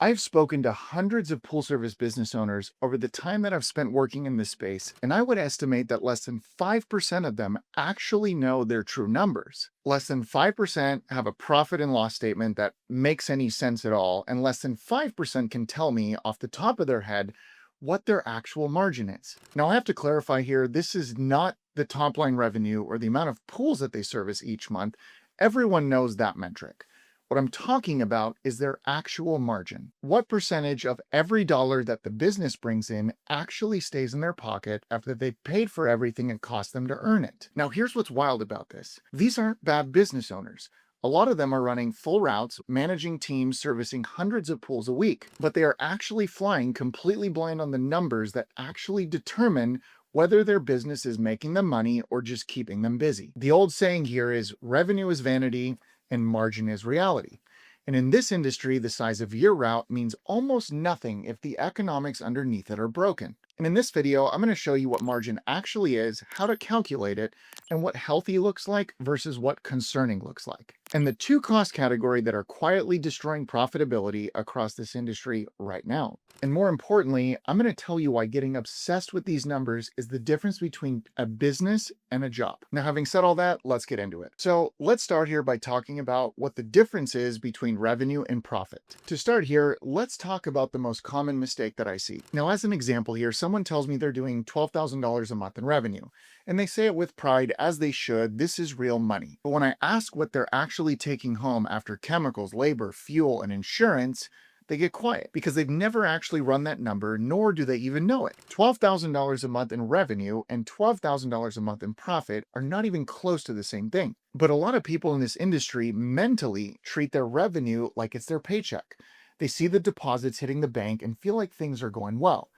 I've spoken to hundreds of pool service business owners over the time that I've spent working in this space, and I would estimate that less than 5% of them actually know their true numbers. Less than 5% have a profit and loss statement that makes any sense at all, and less than 5% can tell me off the top of their head what their actual margin is. Now, I have to clarify here, this is not the top line revenue or the amount of pools that they service each month. Everyone knows that metric. What I'm talking about is their actual margin. What percentage of every dollar that the business brings in actually stays in their pocket after they've paid for everything it cost them to earn it? Now, here's what's wild about this. These aren't bad business owners. A lot of them are running full routes, managing teams, servicing hundreds of pools a week, but they are actually flying completely blind on the numbers that actually determine whether their business is making them money or just keeping them busy. The old saying here is revenue is vanity and margin is reality. And in this industry, the size of your route means almost nothing if the economics underneath it are broken. And in this video, I'm going to show you what margin actually is, how to calculate it, and what healthy looks like versus what concerning looks like. And the two cost categories that are quietly destroying profitability across this industry right now. And more importantly, I'm going to tell you why getting obsessed with these numbers is the difference between a business and a job. Now, having said all that, let's get into it. So let's start here by talking about what the difference is between revenue and profit. To start here, let's talk about the most common mistake that I see. Now, as an example here, someone tells me they're doing $12,000 a month in revenue, and they say it with pride, as they should. This is real money. But when I ask what they're actually taking home after chemicals, labor, fuel, and insurance, they get quiet because they've never actually run that number, nor do they even know it. $12,000 a month in revenue and $12,000 a month in profit are not even close to the same thing. But a lot of people in this industry mentally treat their revenue like it's their paycheck. They see the deposits hitting the bank and feel like things are going well.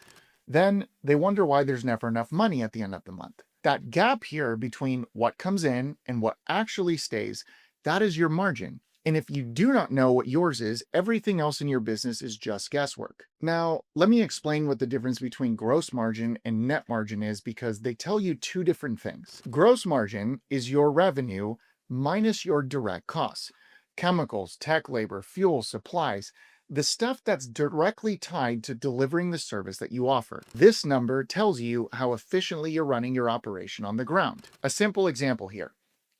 Then they wonder why there's never enough money at the end of the month. That gap here between what comes in and what actually stays, that is your margin. And if you do not know what yours is, everything else in your business is just guesswork. Now, let me explain what the difference between gross margin and net margin is, because they tell you two different things. Gross margin is your revenue minus your direct costs. Chemicals, tech labor, fuel, supplies, the stuff that's directly tied to delivering the service that you offer. This number tells you how efficiently you're running your operation on the ground. A simple example here.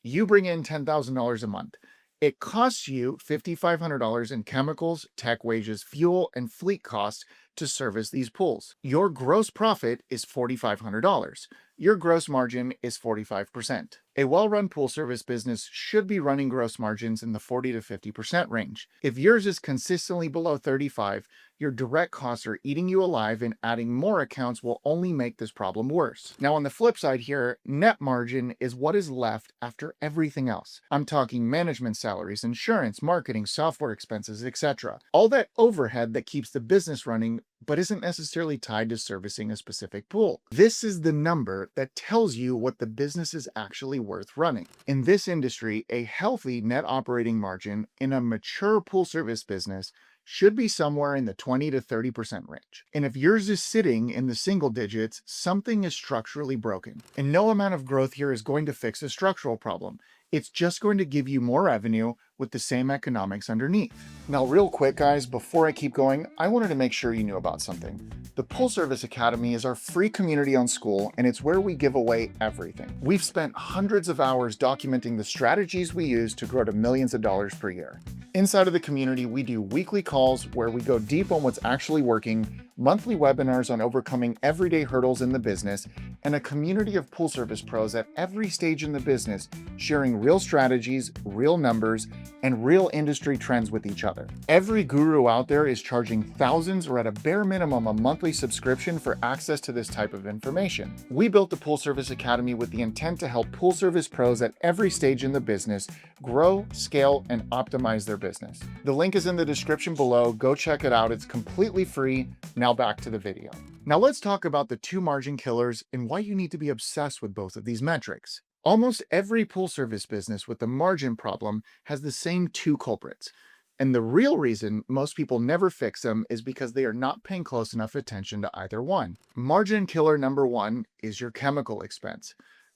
You bring in $10,000 a month. It costs you $5,500 in chemicals, tech wages, fuel, and fleet costs to service these pools. Your gross profit is $4,500. Your gross margin is 45%. A well-run pool service business should be running gross margins in the 40 to 50% range. If yours is consistently below 35, your direct costs are eating you alive, and adding more accounts will only make this problem worse. Now, on the flip side here, net margin is what is left after everything else. I'm talking management salaries, insurance, marketing, software expenses, etc. All that overhead that keeps the business running but isn't necessarily tied to servicing a specific pool. This is the number that tells you what the business is actually worth running. In this industry, a healthy net operating margin in a mature pool service business should be somewhere in the 20 to 30% range. And if yours is sitting in the single digits, something is structurally broken. And no amount of growth here is going to fix a structural problem. It's just going to give you more revenue with the same economics underneath. Now, real quick, guys, before I keep going, I wanted to make sure you knew about something. The Pool Service Academy is our free community on School, and it's where we give away everything. We've spent hundreds of hours documenting the strategies we use to grow to millions of dollars per year. Inside of the community, we do weekly calls where we go deep on what's actually working, monthly webinars on overcoming everyday hurdles in the business, and a community of pool service pros at every stage in the business, sharing real strategies, real numbers, and real industry trends with each other. Every guru out there is charging thousands or at a bare minimum a monthly subscription for access to this type of information. We built the Pool Service Academy with the intent to help pool service pros at every stage in the business grow, scale, and optimize their business. The link is in the description below. Go check it out. It's completely free. Now back to the video. Now let's talk about the two margin killers and why you need to be obsessed with both of these metrics. Almost every pool service business with a margin problem has the same two culprits. And the real reason most people never fix them is because they are not paying close enough attention to either one. Margin killer number one is your chemical expense.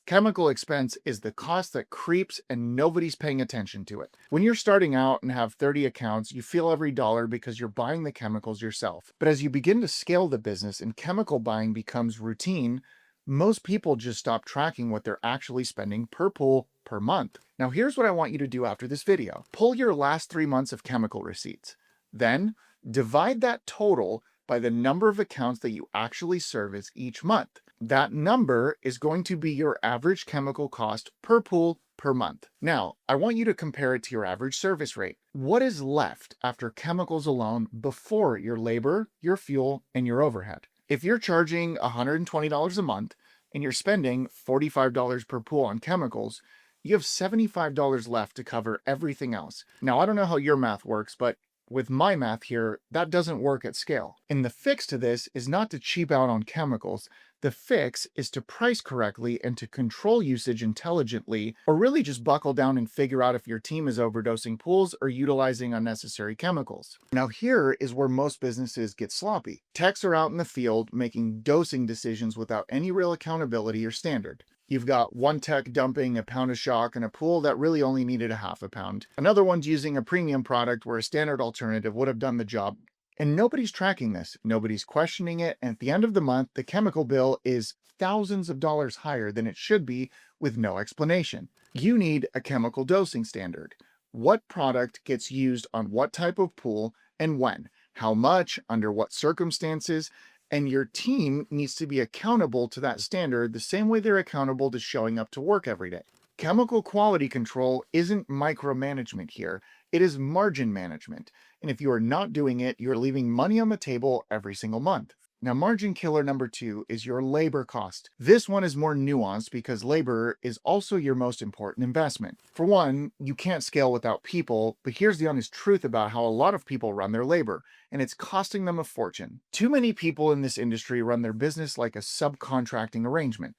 Chemical expense is the cost that creeps and nobody's paying attention to it. When you're starting out and have 30 accounts, you feel every dollar because you're buying the chemicals yourself. But as you begin to scale the business and chemical buying becomes routine, most people just stop tracking what they're actually spending per pool per month. Now here's what I want you to do after this video. Pull your last 3 months of chemical receipts. Then divide that total by the number of accounts that you actually service each month. That number is going to be your average chemical cost per pool per month. Now, I want you to compare it to your average service rate. What is left after chemicals alone before your labor, your fuel, and your overhead? If you're charging $120 a month and you're spending $45 per pool on chemicals, you have $75 left to cover everything else. Now, I don't know how your math works, but with my math here, that doesn't work at scale. And the fix to this is not to cheap out on chemicals. The fix is to price correctly and to control usage intelligently, or really just buckle down and figure out if your team is overdosing pools or utilizing unnecessary chemicals. Now here is where most businesses get sloppy. Techs are out in the field making dosing decisions without any real accountability or standard. You've got one tech dumping a pound of shock in a pool that really only needed a half a pound. Another one's using a premium product where a standard alternative would have done the job. And nobody's tracking this, nobody's questioning it, and at the end of the month, the chemical bill is thousands of dollars higher than it should be with no explanation. You need a chemical dosing standard. What product gets used on what type of pool and when? How much, under what circumstances? And your team needs to be accountable to that standard the same way they're accountable to showing up to work every day. Chemical quality control isn't micromanagement here, it is margin management. And if you are not doing it, you're leaving money on the table every single month. Now, margin killer number 2 is your labor cost. This one is more nuanced because labor is also your most important investment. For one, you can't scale without people, but here's the honest truth about how a lot of people run their labor, and it's costing them a fortune. Too many people in this industry run their business like a subcontracting arrangement.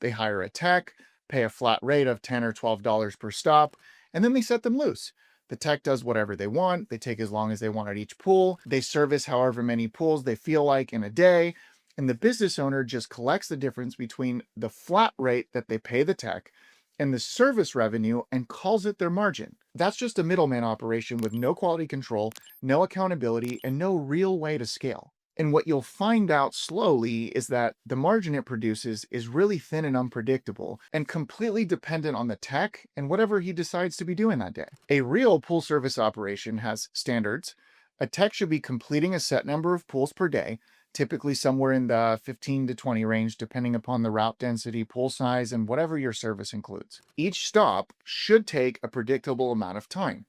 They hire a tech, pay a flat rate of $10 or $12 per stop, and then they set them loose. The tech does whatever they want, they take as long as they want at each pool, they service however many pools they feel like in a day, and the business owner just collects the difference between the flat rate that they pay the tech and the service revenue and calls it their margin. That's just a middleman operation with no quality control, no accountability, and no real way to scale. And what you'll find out slowly is that the margin it produces is really thin and unpredictable and completely dependent on the tech and whatever he decides to be doing that day. A real pool service operation has standards. A tech should be completing a set number of pools per day, typically somewhere in the 15 to 20 range, depending upon the route density, pool size, and whatever your service includes. Each stop should take a predictable amount of time,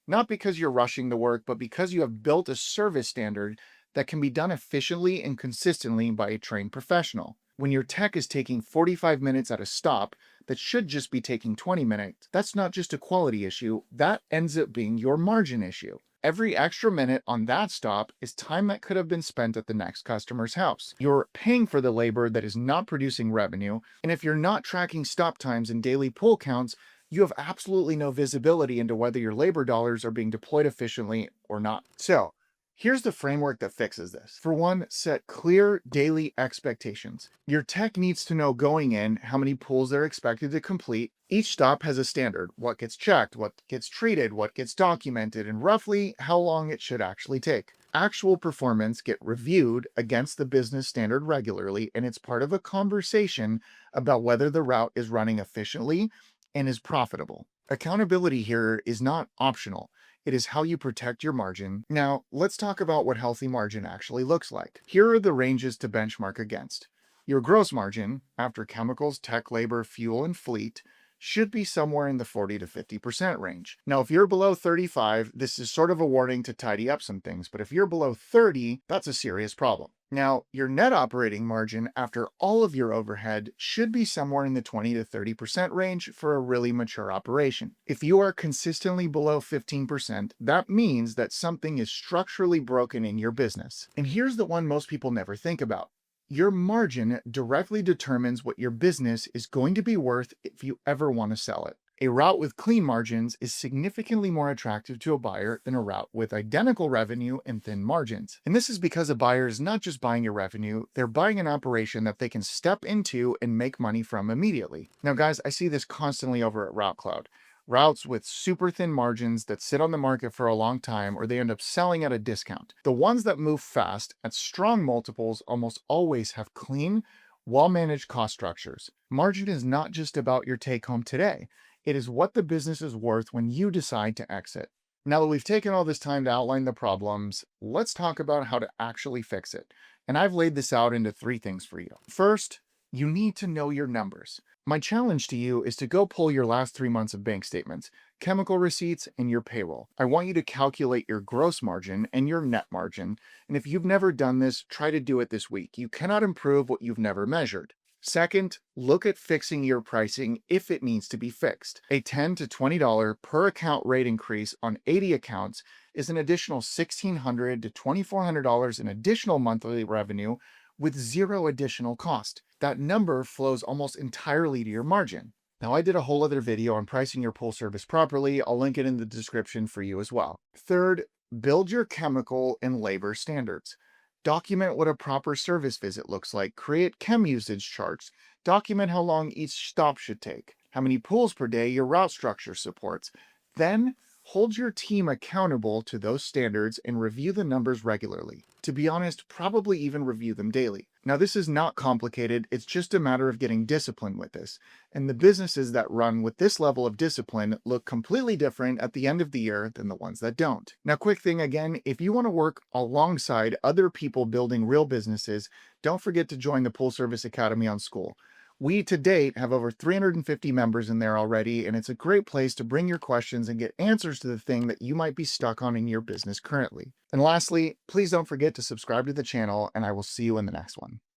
not because you're rushing the work, but because you have built a service standard that can be done efficiently and consistently by a trained professional. When your tech is taking 45 minutes at a stop that should just be taking 20 minutes, that's not just a quality issue, that ends up being your margin issue. Every extra minute on that stop is time that could have been spent at the next customer's house. You're paying for the labor that is not producing revenue, and if you're not tracking stop times and daily pool counts, you have absolutely no visibility into whether your labor dollars are being deployed efficiently or not. So, here's the framework that fixes this. For one, set clear daily expectations. Your tech needs to know going in how many pools they're expected to complete. Each stop has a standard, what gets checked, what gets treated, what gets documented, and roughly how long it should actually take. Actual performance get reviewed against the business standard regularly, and it's part of a conversation about whether the route is running efficiently and is profitable. Accountability here is not optional. It is how you protect your margin. Now, let's talk about what healthy margin actually looks like. Here are the ranges to benchmark against. Your gross margin, after chemicals, tech, labor, fuel, and fleet, should be somewhere in the 40 to 50% range. Now, if you're below 35, this is sort of a warning to tidy up some things, but if you're below 30, that's a serious problem. Now, your net operating margin after all of your overhead should be somewhere in the 20 to 30% range for a really mature operation. If you are consistently below 15%, that means that something is structurally broken in your business. And here's the one most people never think about. Your margin directly determines what your business is going to be worth if you ever want to sell it. A route with clean margins is significantly more attractive to a buyer than a route with identical revenue and thin margins. And this is because a buyer is not just buying your revenue, they're buying an operation that they can step into and make money from immediately. Now, guys, I see this constantly over at RouteCloud. Routes with super thin margins that sit on the market for a long time or they end up selling at a discount. The ones that move fast at strong multiples almost always have clean, well-managed cost structures. Margin is not just about your take home today. It is what the business is worth when you decide to exit. Now that we've taken all this time to outline the problems, let's talk about how to actually fix it. And I've laid this out into 3 things for you. First, you need to know your numbers. My challenge to you is to go pull your last 3 months of bank statements, chemical receipts, and your payroll. I want you to calculate your gross margin and your net margin. And if you've never done this, try to do it this week. You cannot improve what you've never measured. Second, look at fixing your pricing if it needs to be fixed. A $10 to $20 per account rate increase on 80 accounts is an additional $1,600 to $2,400 in additional monthly revenue with zero additional cost. That number flows almost entirely to your margin. Now, I did a whole other video on pricing your pool service properly. I'll link it in the description for you as well. Third, build your chemical and labor standards. Document what a proper service visit looks like. Create chem usage charts. Document how long each stop should take. How many pools per day your route structure supports. Then, hold your team accountable to those standards and review the numbers regularly. To be honest, probably even review them daily. Now, this is not complicated. It's just a matter of getting disciplined with this. And the businesses that run with this level of discipline look completely different at the end of the year than the ones that don't. Now, quick thing again, if you want to work alongside other people building real businesses, don't forget to join the Pool Service Academy on School. We, to date, have over 350 members in there already, and it's a great place to bring your questions and get answers to the thing that you might be stuck on in your business currently. And lastly, please don't forget to subscribe to the channel, and I will see you in the next one.